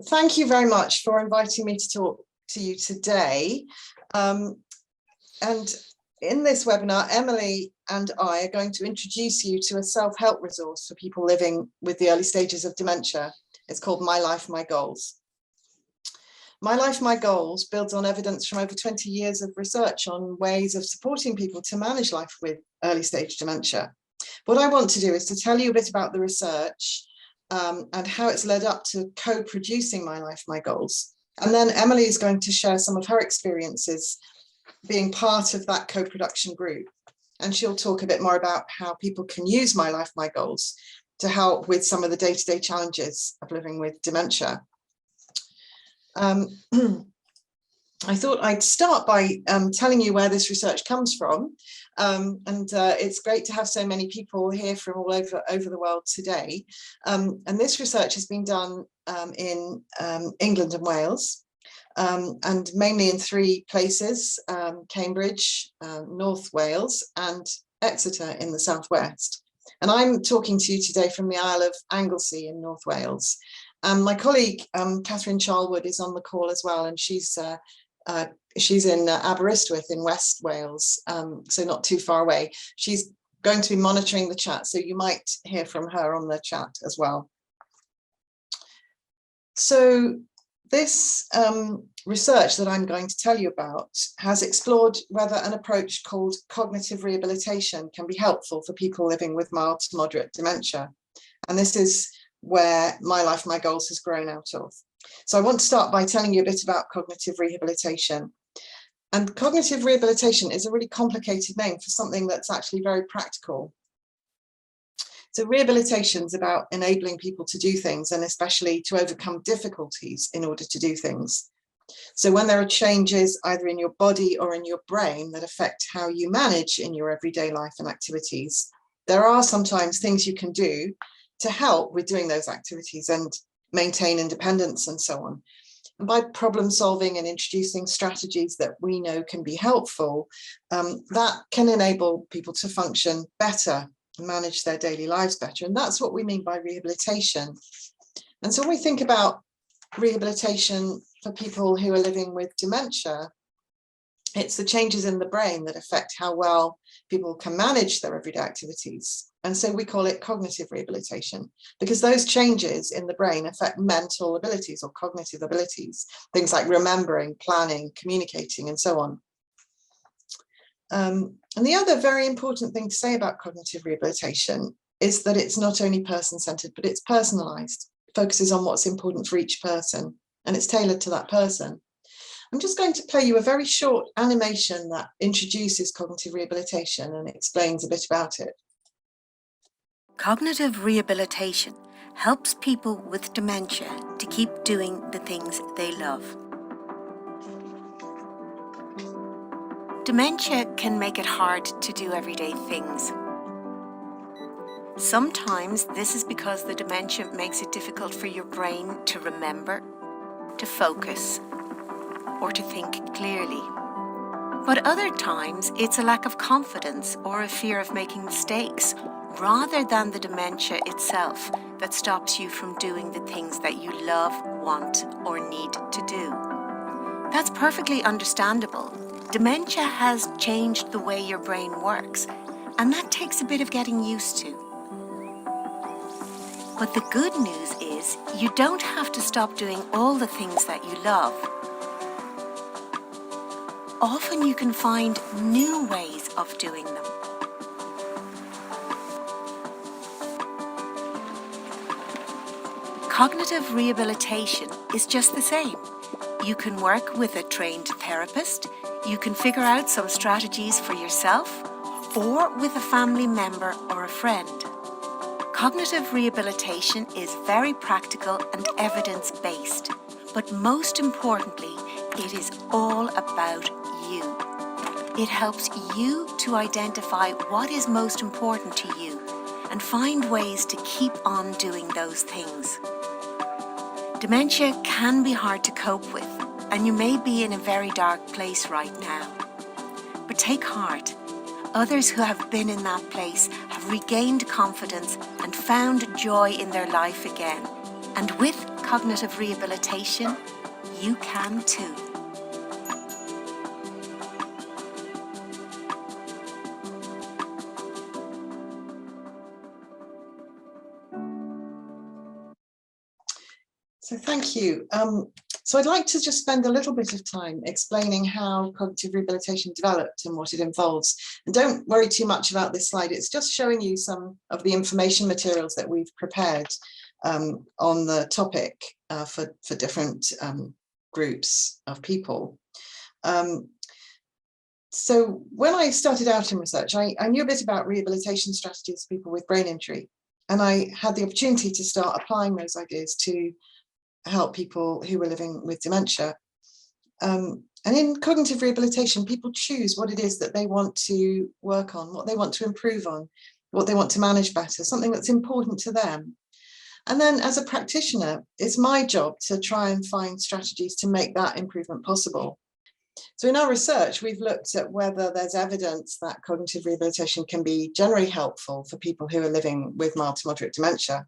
Thank you very much for inviting me to talk to you today. And in this webinar, Emily and I are going to introduce you to a self-help resource for people living with the early stages of dementia. It's called My Life, My Goals. My Life, My Goals builds on evidence from over 20 years of research on ways of supporting people to manage life with early stage dementia. What I want to do is to tell you a bit about the research and how it's led up to co-producing My Life, My Goals. And then Emily is going to share some of her experiences being part of that co-production group. And she'll talk a bit more about how people can use My Life, My Goals to help with some of the day-to-day challenges of living with dementia. I thought I'd start by telling you where this research comes from. It's great to have so many people here from all over the world today. And this research has been done in England and Wales, and mainly in 3 places, Cambridge, North Wales, and Exeter in the southwest. And I'm talking to you today from the Isle of Anglesey in North Wales. My colleague, Catherine Charlwood, is on the call as well, and she's in Aberystwyth in West Wales, so not too far away. She's going to be monitoring the chat, so you might hear from her on the chat as well. So this research that I'm going to tell you about has explored whether an approach called cognitive rehabilitation can be helpful for people living with mild to moderate dementia. And this is where My Life, My Goals has grown out of. So I want to start by telling you a bit about cognitive rehabilitation. And cognitive rehabilitation is a really complicated name for something that's actually very practical. So rehabilitation is about enabling people to do things, and especially to overcome difficulties in order to do things. So when there are changes either in your body or in your brain that affect how you manage in your everyday life and activities, there are sometimes things you can do to help with doing those activities and maintain independence and so on. And by problem solving and introducing strategies that we know can be helpful, that can enable people to function better and manage their daily lives better. And that's what we mean by rehabilitation. And so when we think about rehabilitation for people who are living with dementia, it's the changes in the brain that affect how well people can manage their everyday activities. And so we call it cognitive rehabilitation, because those changes in the brain affect mental abilities or cognitive abilities, things like remembering, planning, communicating, and so on. And the other very important thing to say about cognitive rehabilitation is that it's not only person-centered, but it's personalized. It focuses on what's important for each person, and it's tailored to that person. I'm just going to play you a very short animation that introduces cognitive rehabilitation and explains a bit about it. Cognitive rehabilitation helps people with dementia to keep doing the things they love. Dementia can make it hard to do everyday things. Sometimes this is because the dementia makes it difficult for your brain to remember, to focus, or to think clearly. But other times it's a lack of confidence or a fear of making mistakes, rather than the dementia itself that stops you from doing the things that you love, want, or need to do. That's perfectly understandable. Dementia has changed the way your brain works, and that takes a bit of getting used to. But the good news is you don't have to stop doing all the things that you love. Often you can find new ways of doing them. Cognitive rehabilitation is just the same. You can work with a trained therapist, you can figure out some strategies for yourself, or with a family member or a friend. Cognitive rehabilitation is very practical and evidence-based, but most importantly, it is all about you. It helps you to identify what is most important to you and find ways to keep on doing those things. Dementia can be hard to cope with, and you may be in a very dark place right now. But take heart. Others who have been in that place have regained confidence and found joy in their life again, And with cognitive rehabilitation, you can too. So thank you. So I'd like to just spend a little bit of time explaining how cognitive rehabilitation developed and what it involves. And don't worry too much about this slide. It's just showing you some of the information materials that we've prepared on the topic for different groups of people. So when I started out in research, I knew a bit about rehabilitation strategies for people with brain injury. And I had the opportunity to start applying those ideas to help people who were living with dementia. And in cognitive rehabilitation, people choose what it is that they want to work on, what they want to improve on, what they want to manage better, something that's important to them. And then as a practitioner, it's my job to try and find strategies to make that improvement possible. So in our research, we've looked at whether there's evidence that cognitive rehabilitation can be generally helpful for people who are living with mild to moderate dementia.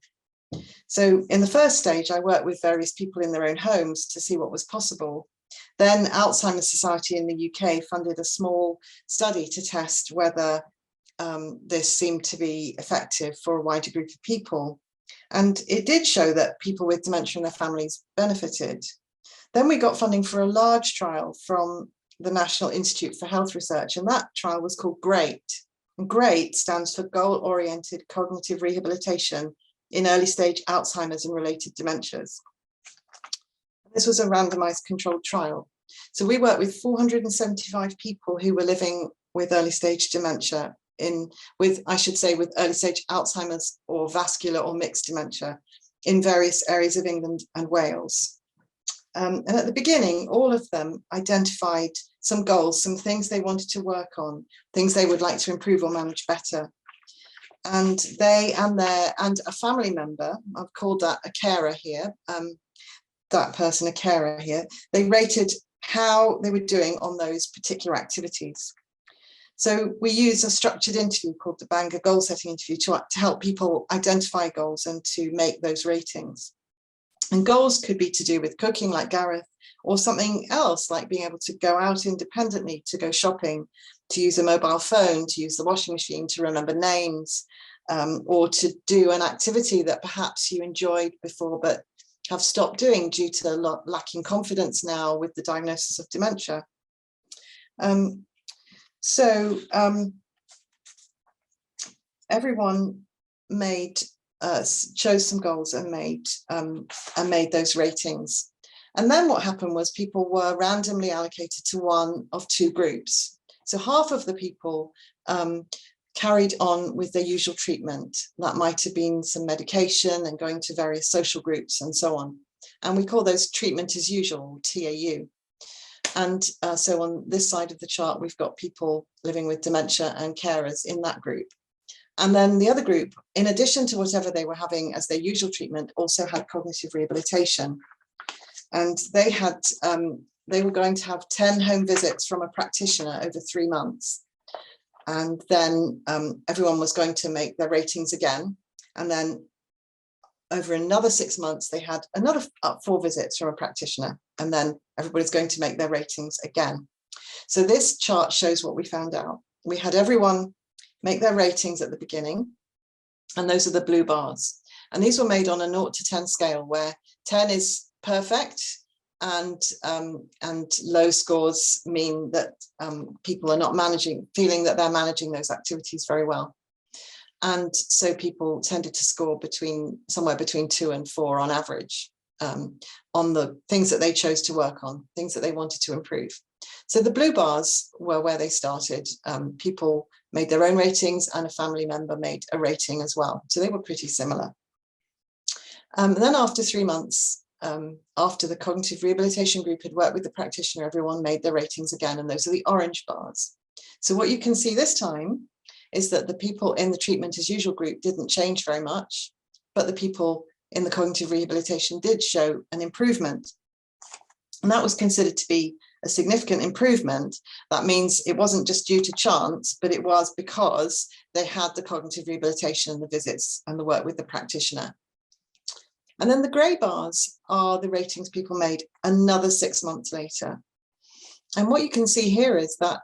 So in the first stage, I worked with various people in their own homes to see what was possible. Then Alzheimer's Society in the UK funded a small study to test whether this seemed to be effective for a wider group of people. And it did show that people with dementia and their families benefited. Then we got funding for a large trial from the National Institute for Health Research, and that trial was called GREAT. And GREAT stands for Goal-Oriented Cognitive Rehabilitation in Early Stage Alzheimer's and Related Dementias. This was a randomized controlled trial. So we worked with 475 people who were living with early stage dementia with early stage Alzheimer's or vascular or mixed dementia in various areas of England and Wales. And at the beginning, all of them identified some goals, some things they wanted to work on, things they would like to improve or manage better. And they and a family member, I've called that a carer here, that person a carer here, they rated how they were doing on those particular activities. So we use a structured interview called the Bangor Goal Setting Interview to help people identify goals and to make those ratings. And goals could be to do with cooking, like Gareth, or something else, like being able to go out independently, to go shopping, to use a mobile phone, to use the washing machine, to remember names, or to do an activity that perhaps you enjoyed before but have stopped doing due to lacking confidence now with the diagnosis of dementia. Everyone chose some goals and made those ratings. And then what happened was people were randomly allocated to one of two groups. So half of the people carried on with their usual treatment. That might have been some medication and going to various social groups and so on. And we call those treatment as usual, TAU. And so on this side of the chart, we've got people living with dementia and carers in that group. And then the other group, in addition to whatever they were having as their usual treatment, also had cognitive rehabilitation. And they were going to have 10 home visits from a practitioner over 3 months. And then everyone was going to make their ratings again. And then over another 6 months, they had another 4 visits from a practitioner. And then everybody's going to make their ratings again. So this chart shows what we found out. We had everyone make their ratings at the beginning, and those are the blue bars. And these were made on a 0 to 10 scale, where 10 is perfect and low scores mean that people are not feeling that they're managing those activities very well. And so people tended to score somewhere between 2 and 4 on average on the things that they chose to work on, things that they wanted to improve. So the blue bars were where they started. People made their own ratings and a family member made a rating as well. So they were pretty similar. And then after 3 months, after the cognitive rehabilitation group had worked with the practitioner, everyone made their ratings again, and those are the orange bars. So what you can see this time is that the people in the treatment as usual group didn't change very much, but the people in the cognitive rehabilitation did show an improvement. And that was considered to be a significant improvement. That means it wasn't just due to chance, but it was because they had the cognitive rehabilitation and the visits and the work with the practitioner. And then the grey bars are the ratings people made another 6 months later. And what you can see here is that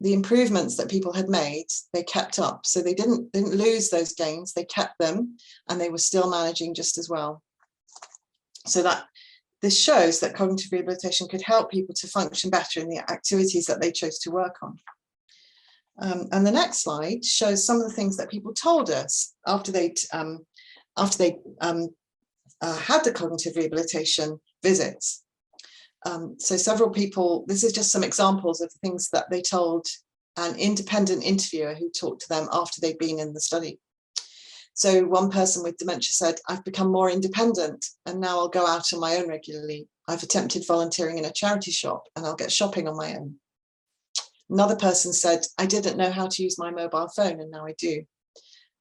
the improvements that people had made, they kept up. So they didn't lose those gains, they kept them, and they were still managing just as well. So that this shows that cognitive rehabilitation could help people to function better in the activities that they chose to work on. And the next slide shows some of the things that people told us after they had the cognitive rehabilitation visits. So several people, this is just some examples of things that they told an independent interviewer who talked to them after they'd been in the study. So one person with dementia said, "I've become more independent and now I'll go out on my own regularly. I've attempted volunteering in a charity shop and I'll get shopping on my own." Another person said, "I didn't know how to use my mobile phone and now I do."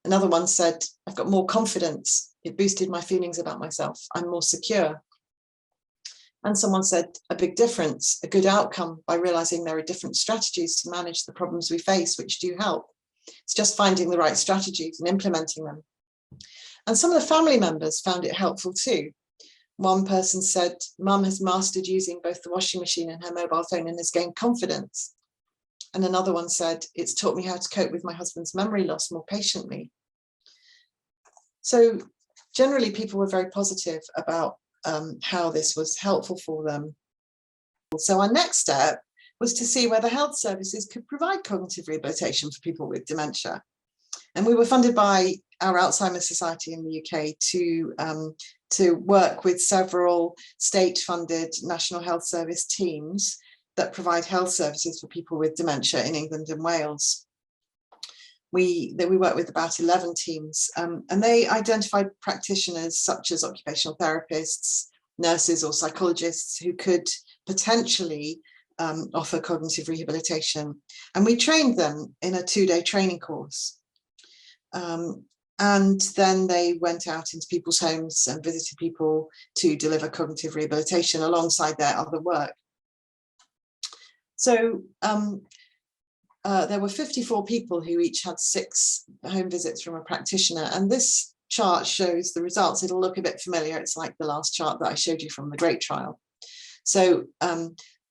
Another one said, "I've got more confidence. It boosted my feelings about myself. I'm more secure." And someone said, "A big difference, a good outcome by realizing there are different strategies to manage the problems we face, which do help. It's just finding the right strategies and implementing them." And some of the family members found it helpful too. One person said, "Mum has mastered using both the washing machine and her mobile phone and has gained confidence." And another one said, "It's taught me how to cope with my husband's memory loss more patiently." So generally people were very positive about how this was helpful for them. So our next step was to see whether health services could provide cognitive rehabilitation for people with dementia. And we were funded by our Alzheimer's Society in the UK to work with several state-funded National Health Service teams that provide health services for people with dementia in England and Wales. We worked with about 11 teams, and they identified practitioners such as occupational therapists, nurses or psychologists who could potentially offer cognitive rehabilitation. And we trained them in a 2-day training course. And then they went out into people's homes and visited people to deliver cognitive rehabilitation alongside their other work. So there were 54 people who each had 6 home visits from a practitioner, and this chart shows the results. It'll look a bit familiar. It's like the last chart that I showed you from the GREAT trial. So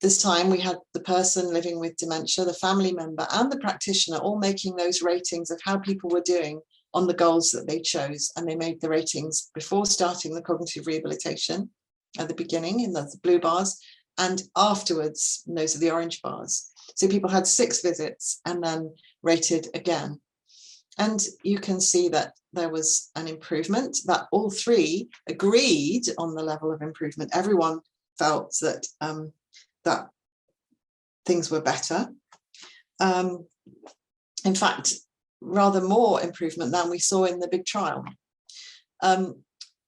this time we had the person living with dementia, the family member and the practitioner all making those ratings of how people were doing on the goals that they chose, and they made the ratings before starting the cognitive rehabilitation at the beginning in the blue bars, and afterwards, and those are the orange bars. So people had 6 visits and then rated again. And you can see that there was an improvement, that all 3 agreed on the level of improvement. Everyone felt that, that things were better. In fact, rather more improvement than we saw in the big trial.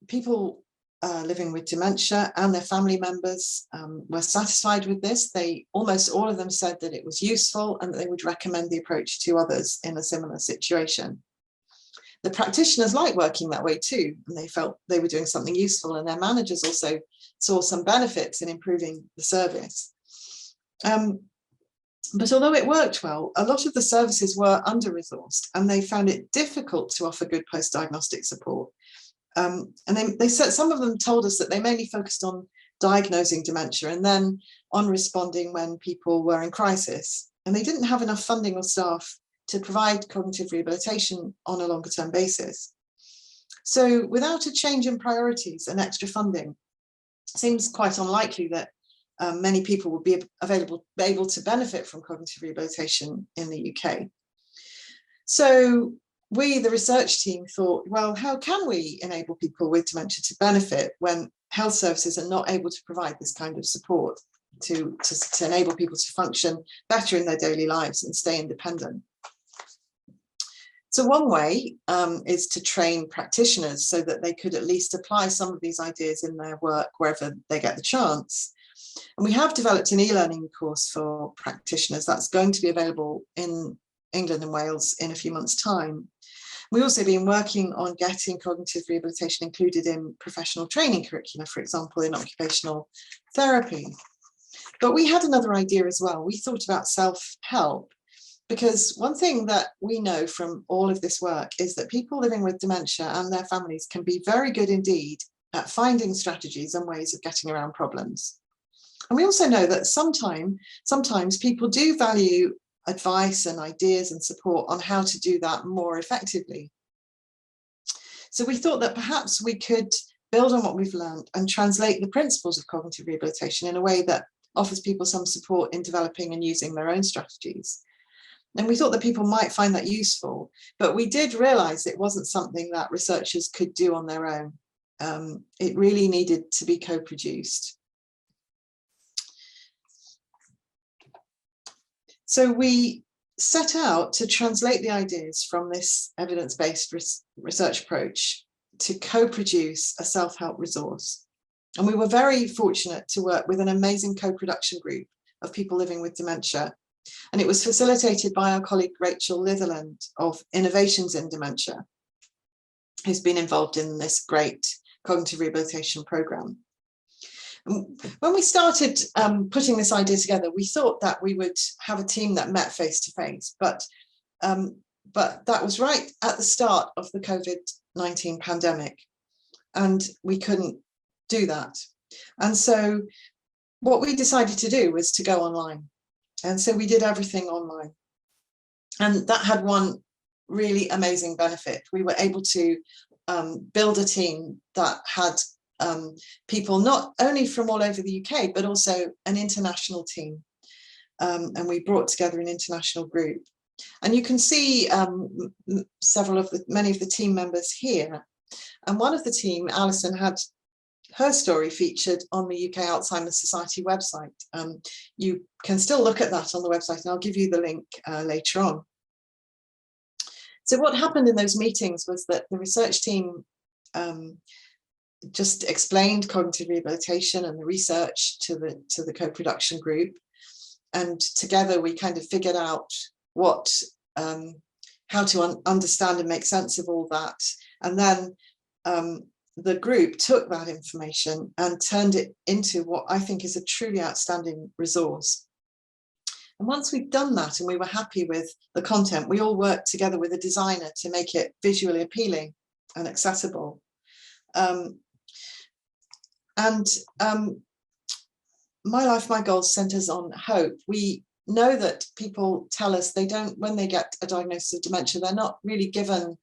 People living with dementia and their family members were satisfied with this. Almost all of them said that it was useful and that they would recommend the approach to others in a similar situation. The practitioners liked working that way too, and they felt they were doing something useful, and their managers also saw some benefits in improving the service. But although it worked well, a lot of the services were under-resourced, and they found it difficult to offer good post-diagnostic support. And they said, some of them told us that they mainly focused on diagnosing dementia and then on responding when people were in crisis. And they didn't have enough funding or staff to provide cognitive rehabilitation on a longer term basis. So without a change in priorities and extra funding, it seems quite unlikely that many people would be able to benefit from cognitive rehabilitation in the UK. So we, the research team, thought, well, how can we enable people with dementia to benefit when health services are not able to provide this kind of support to enable people to function better in their daily lives and stay independent? So one way is to train practitioners so that they could at least apply some of these ideas in their work wherever they get the chance. And we have developed an e-learning course for practitioners that's going to be available in England and Wales in a few months' time. We've also been working on getting cognitive rehabilitation included in professional training curricula, for example, in occupational therapy. But we had another idea as well. We thought about self-help, because one thing that we know from all of this work is that people living with dementia and their families can be very good indeed at finding strategies and ways of getting around problems. And we also know that sometimes people do value advice and ideas and support on how to do that more effectively. So we thought that perhaps we could build on what we've learned and translate the principles of cognitive rehabilitation in a way that offers people some support in developing and using their own strategies. And we thought that people might find that useful, but we did realize it wasn't something that researchers could do on their own. It really needed to be co-produced. So we set out to translate the ideas from this evidence-based research approach to co-produce a self-help resource. And we were very fortunate to work with an amazing co-production group of people living with dementia. And it was facilitated by our colleague Rachel Litherland of Innovations in Dementia, who's been involved in this great cognitive rehabilitation program. When we started putting this idea together, we thought that we would have a team that met face to face, but that was right at the start of the COVID-19 pandemic, and we couldn't do that. And so what we decided to do was to go online. And so we did everything online. And that had one really amazing benefit. We were able to build a team that had people not only from all over the UK, but also an international team. And we brought together an international group. And you can see many of the team members here. And one of the team, Alison, had her story featured on the UK Alzheimer's Society website. You can still look at that on the website, and I'll give you the link later on. So what happened in those meetings was that the research team just explained cognitive rehabilitation and the research to the co-production group, and together we kind of figured out how to understand and make sense of all that. And then the group took that information and turned it into what I think is a truly outstanding resource. And once we'd done that and we were happy with the content, we all worked together with a designer to make it visually appealing and accessible. My Life, My Goals centers on hope. We know that people tell us when they get a diagnosis of dementia, they're not really given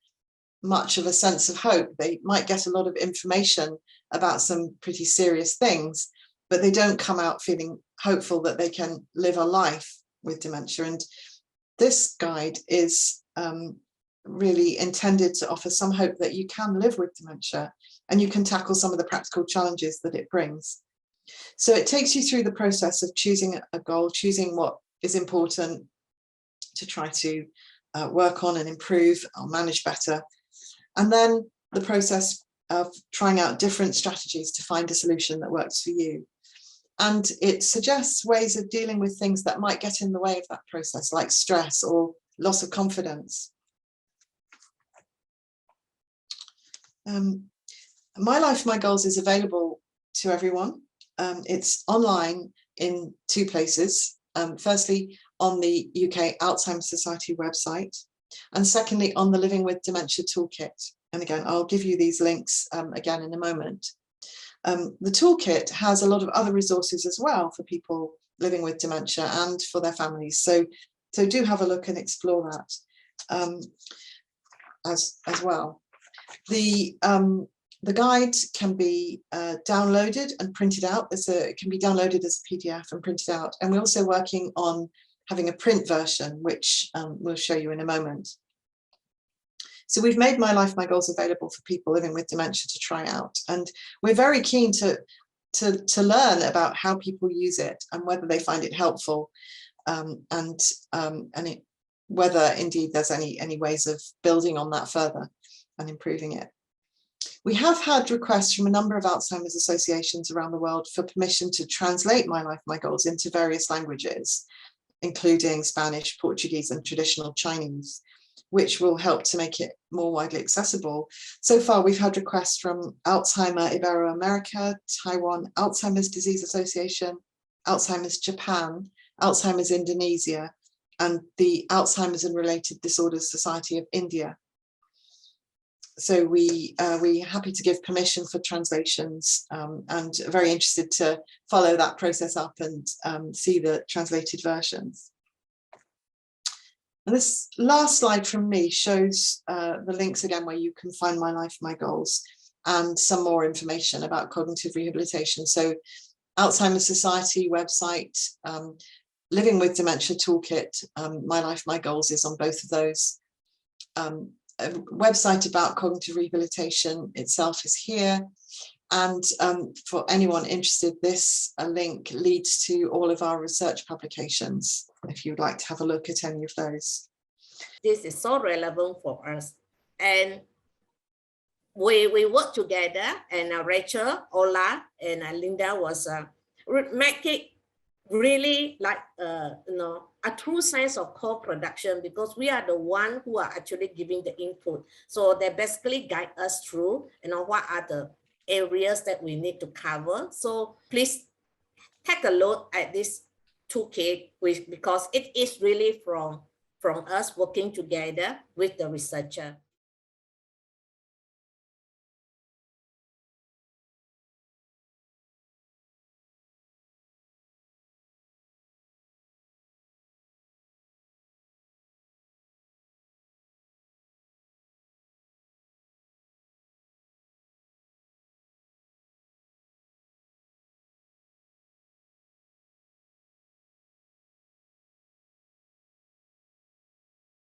much of a sense of hope. They might get a lot of information about some pretty serious things, but they don't come out feeling hopeful that they can live a life with dementia. And this guide is really intended to offer some hope that you can live with dementia and you can tackle some of the practical challenges that it brings. So it takes you through the process of choosing a goal, choosing what is important to try to work on and improve or manage better. And then the process of trying out different strategies to find a solution that works for you. And it suggests ways of dealing with things that might get in the way of that process, like stress or loss of confidence. My Life, My Goals is available to everyone. It's online in two places. Firstly, on the UK Alzheimer's Society website, and secondly, on the Living with Dementia Toolkit. And again, I'll give you these links again in a moment. The toolkit has a lot of other resources as well for people living with dementia and for their families. So do have a look and explore that as well. The guide can be downloaded and printed out. It can be downloaded as a PDF and printed out. And we're also working on having a print version, which we'll show you in a moment. So we've made My Life, My Goals available for people living with dementia to try out. And we're very keen to learn about how people use it and whether they find it helpful, whether indeed there's any ways of building on that further and improving it. We have had requests from a number of Alzheimer's associations around the world for permission to translate My Life, My Goals into various languages, including Spanish, Portuguese, and traditional Chinese, which will help to make it more widely accessible. So far, we've had requests from Alzheimer Ibero-America, Taiwan Alzheimer's Disease Association, Alzheimer's Japan, Alzheimer's Indonesia, and the Alzheimer's and Related Disorders Society of India. So we're happy to give permission for translations, and are very interested to follow that process up and see the translated versions. And this last slide from me shows the links again where you can find My Life, My Goals and some more information about cognitive rehabilitation. So Alzheimer's Society website, Living with Dementia Toolkit, My Life, My Goals is on both of those. A website about cognitive rehabilitation itself is here. And for anyone interested, this link leads to all of our research publications, if you'd like to have a look at any of those. This is so relevant for us. And we work together, and Rachel, Ola, and Linda was make it really like a true sense of co-production, because we are the one who are actually giving the input. So they basically guide us through, what are the areas that we need to cover. So please take a look at this toolkit, because it is really from us working together with the researcher.